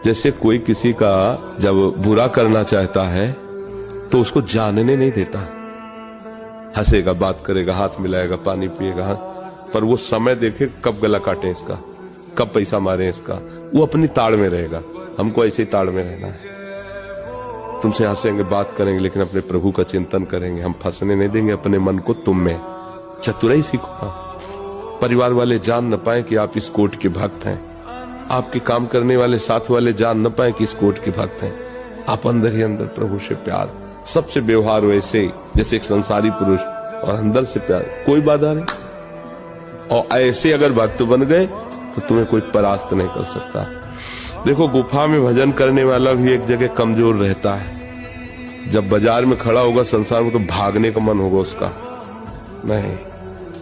जैसे कोई किसी का जब बुरा करना चाहता है तो उसको जानने नहीं देता, हंसेगा, बात करेगा, हाथ मिलाएगा, पानी पिएगा, पर वो समय देखे कब गला काटे इसका, कब पैसा मारे इसका, वो अपनी ताड़ में रहेगा। हमको ऐसे ही ताड़ में रहना है। तुमसे हंसेंगे, बात करेंगे, लेकिन अपने प्रभु का चिंतन करेंगे। हम फंसने नहीं देंगे अपने मन को तुम में। चतुराई सीखो। परिवार वाले जान न पाए कि आप इस कोट के भक्त हैं, आपके काम करने वाले साथ वाले जान न पाए कि इस कोट के भक्त हैं। आप अंदर ही अंदर प्रभु से प्यार, सबसे व्यवहार वैसे जैसे एक संसारी पुरुष, और अंदर से प्यार, कोई बाधा नहीं। और ऐसे अगर भक्त बन गए तो तुम्हें कोई परास्त नहीं कर सकता। देखो, गुफा में भजन करने वाला भी एक जगह कमजोर रहता है। जब बाजार में खड़ा होगा संसार में तो भागने का मन होगा उसका। नहीं,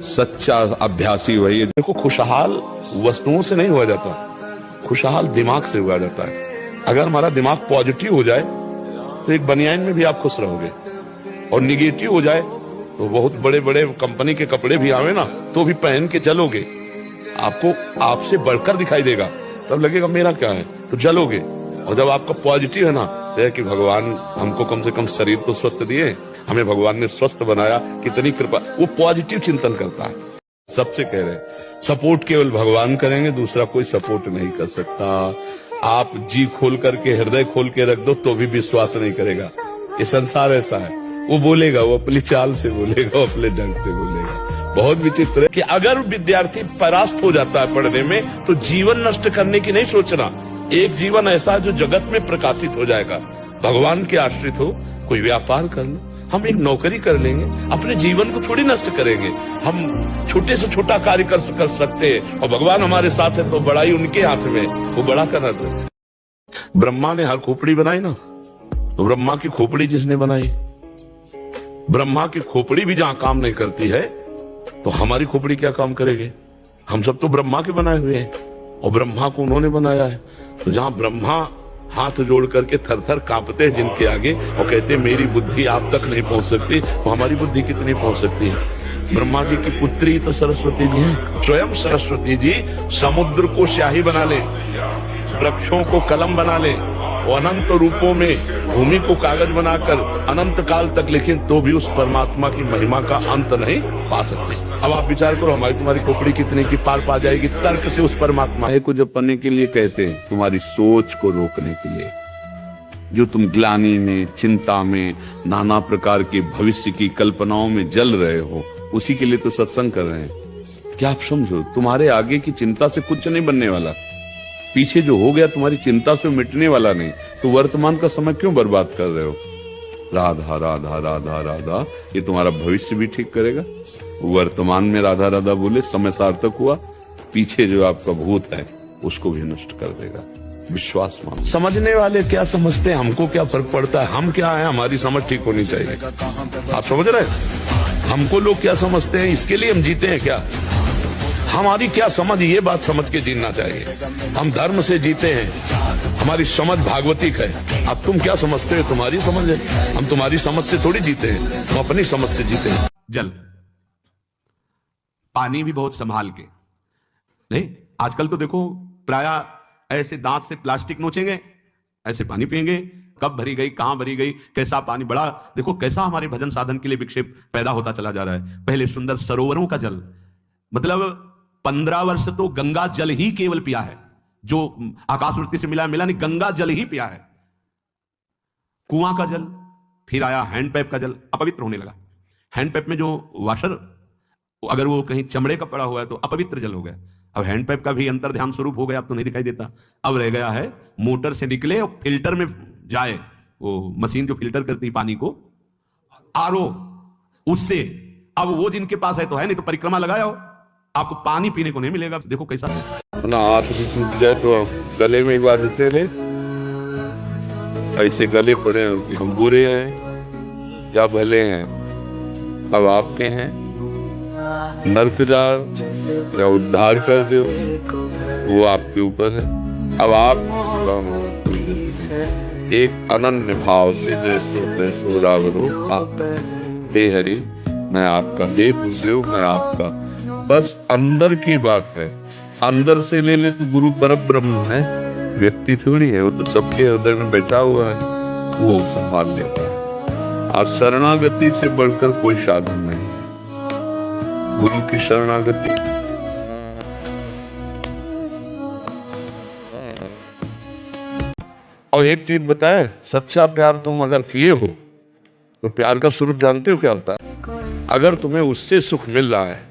सच्चा अभ्यासी वही है। देखो, खुशहाल वस्तुओं से नहीं हुआ जाता, खुशहाल दिमाग से हुआ जाता है। अगर हमारा दिमाग पॉजिटिव हो जाए तो एक बनियान में भी आप खुश रहोगे, और निगेटिव हो जाए तो बहुत बड़े बड़े कंपनी के कपड़े भी आवे ना तो भी पहन के चलोगे, आपको आपसे बढ़कर दिखाई देगा, तब लगेगा मेरा क्या है, तो चलोगे। और जब आपका पॉजिटिव है ना, तो है कि भगवान हमको कम से कम शरीर तो स्वस्थ दिए, हमें भगवान ने स्वस्थ बनाया, कितनी कृपा, वो पॉजिटिव चिंतन करता है। सबसे कह रहे हैं सपोर्ट केवल भगवान करेंगे, दूसरा कोई सपोर्ट नहीं कर सकता। आप जी खोल करके, हृदय खोल के रख दो तो भी विश्वास नहीं करेगा। ये संसार ऐसा है, वो बोलेगा, वो अपनी चाल से बोलेगा, वो अपने ढंग से बोलेगा। बहुत विचित्र है कि अगर विद्यार्थी परास्त हो जाता है पढ़ने में तो जीवन नष्ट करने की नहीं सोचना। एक जीवन ऐसा है जो जगत में प्रकाशित हो जाएगा। भगवान के आश्रित हो, कोई व्यापार कर लो, हम एक नौकरी कर लेंगे, अपने जीवन को थोड़ी नष्ट करेंगे। हम छोटे से छोटा कार्य कर सकते हैं, और भगवान हमारे साथ है तो बड़ाई उनके हाथ में, वो बड़ा करना दे। ब्रह्मा ने हर खोपड़ी बनाई ना, तो ब्रह्मा की खोपड़ी जिसने बनाई, ब्रह्मा की खोपड़ी भी जहां काम नहीं करती है तो हमारी खोपड़ी क्या काम करेगी। हम सब तो ब्रह्मा के बनाए हुए हैं, और ब्रह्मा को उन्होंने बनाया है। तो जहां ब्रह्मा हाथ जोड़ करके थर थर कांपते हैं जिनके आगे, और कहते हैं मेरी बुद्धि आप तक नहीं पहुंच सकती, तो हमारी बुद्धि कितनी पहुंच सकती है। ब्रह्मा जी की पुत्री तो सरस्वती जी हैं। स्वयं सरस्वती जी समुद्र को स्याही बना ले, वृक्षों को कलम बना ले, और अनंत रूपों में भूमि को कागज बनाकर अनंत काल तक लिखें, तो भी उस परमात्मा की महिमा का अंत नहीं पा सकते। अब आप विचार करो, हमारी तुम्हारी खोपड़ी कितने की पार पा जाएगी तर्क से उस परमात्मा को जब पढ़ने के लिए कहते हैं, तुम्हारी सोच को रोकने के लिए, जो तुम ग्लानि में, चिंता में, नाना प्रकार के भविष्य की कल्पनाओं में जल रहे हो, उसी के लिए तो सत्संग कर रहे हैं। क्या आप समझो, तुम्हारे आगे की चिंता से कुछ नहीं बनने वाला, पीछे जो हो गया तुम्हारी चिंता से मिटने वाला नहीं, तो वर्तमान का समय क्यों बर्बाद कर रहे हो। राधा राधा राधा राधा, ये तुम्हारा भविष्य भी ठीक करेगा। वर्तमान में राधा राधा बोले समय सार्थक हुआ, पीछे जो आपका भूत है उसको भी नष्ट कर देगा। विश्वास मान। समझने वाले क्या समझते हैं, हमको क्या फर्क पड़ता है, हम क्या है, हमारी समझ ठीक होनी चाहिए। आप समझ रहे हैं, हमको लोग क्या समझते हैं, इसके लिए हम जीते हैं क्या, हमारी क्या समझ, ये बात समझ के जीना चाहिए। हम धर्म से जीते हैं, हमारी समझ भागवतिक है। अब तुम क्या समझते हो, तुम्हारी समझ है, हम तुम्हारी समझ से थोड़ी जीते हैं, हम अपनी समझ से जीते हैं। जल, पानी भी बहुत संभाल के नहीं। आजकल तो देखो प्रायः ऐसे दांत से प्लास्टिक नोचेंगे, ऐसे पानी पिएंगे, कब भरी गई, कहां भरी गई, कैसा पानी, बड़ा देखो कैसा हमारे भजन साधन के लिए विक्षेप पैदा होता चला जा रहा है। पहले सुंदर सरोवरों का जल, मतलब 15 वर्ष तो गंगा जल ही केवल पिया है, जो आकाशवृत्ति से मिला नहीं, गंगा जल ही पिया है। कुआं का जल, फिर आया हैंडपैप का जल, अपवित्र होने लगा। हैंडपैप में जो वाशर, अगर वो कहीं चमड़े का पड़ा हुआ है तो अपवित्र जल हो गया। अब हैंडपैप का भी अंतर ध्यान स्वरूप हो गया, अब तो नहीं दिखाई देता। अब रह गया है मोटर से निकले और फिल्टर में जाए, वो मशीन जो फिल्टर करती है पानी को, आरओ, उससे। अब वो जिनके पास है तो है, नहीं तो परिक्रमा लगाया हो, आपको पानी पीने को नहीं मिलेगा। देखो कैसा ना, हाथ से टूट जाए तो गले में एक बार देते रहे, ऐसे गले पड़े हम बुरे हैं या भले हैं, अब आपके हैं। नर्क या उद्धार कर दो, वो आपके ऊपर है। अब आप एक अनन्य भाव से जैसो रावरो आप, हे हरि मैं आपका, हे गुरुदेव मैं आपका, बस अंदर की बात है। अंदर से ले ले तो गुरु परब्रह्म है, व्यक्ति थोड़ी है, वो तो सबके हृदय में बैठा हुआ है, वो संभाल लेता है। और शरणागति से बढ़कर कोई साधन नहीं, गुरु की शरणागति। और एक चीज बताए, सच्चा प्यार तुम अगर किए हो तो प्यार का स्वरूप जानते हो क्या होता है? अगर तुम्हें उससे सुख मिल रहा है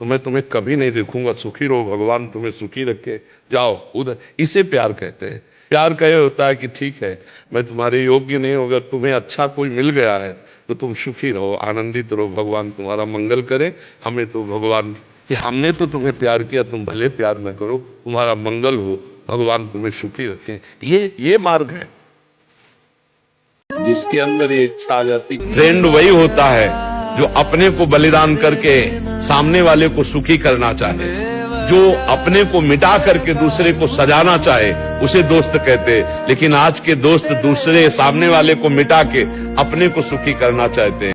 तो मैं तुम्हें कभी नहीं देखूंगा, सुखी रहो, भगवान तुम्हें सुखी रखे, जाओ उधर। इसे प्यार कहते हैं। प्यार का ये होता है कि ठीक है, मैं तुम्हारे योग्य नहीं हूं, अगर तुम्हें अच्छा कोई मिल गया है तो तुम सुखी रहो, आनंदित रहो, भगवान तुम्हारा मंगल करे। हमें तो भगवान कि हमने तो तुम्हें प्यार किया, तुम भले प्यार न करो, तुम्हारा मंगल हो, भगवान तुम्हें सुखी रखे। ये मार्ग है जिसके अंदर ये इच्छा आ जाती। फ्रेंड वही होता है जो अपने को बलिदान करके सामने वाले को सुखी करना चाहे, जो अपने को मिटा करके दूसरे को सजाना चाहे, उसे दोस्त कहते हैं। लेकिन आज के दोस्त दूसरे सामने वाले को मिटा के अपने को सुखी करना चाहते हैं।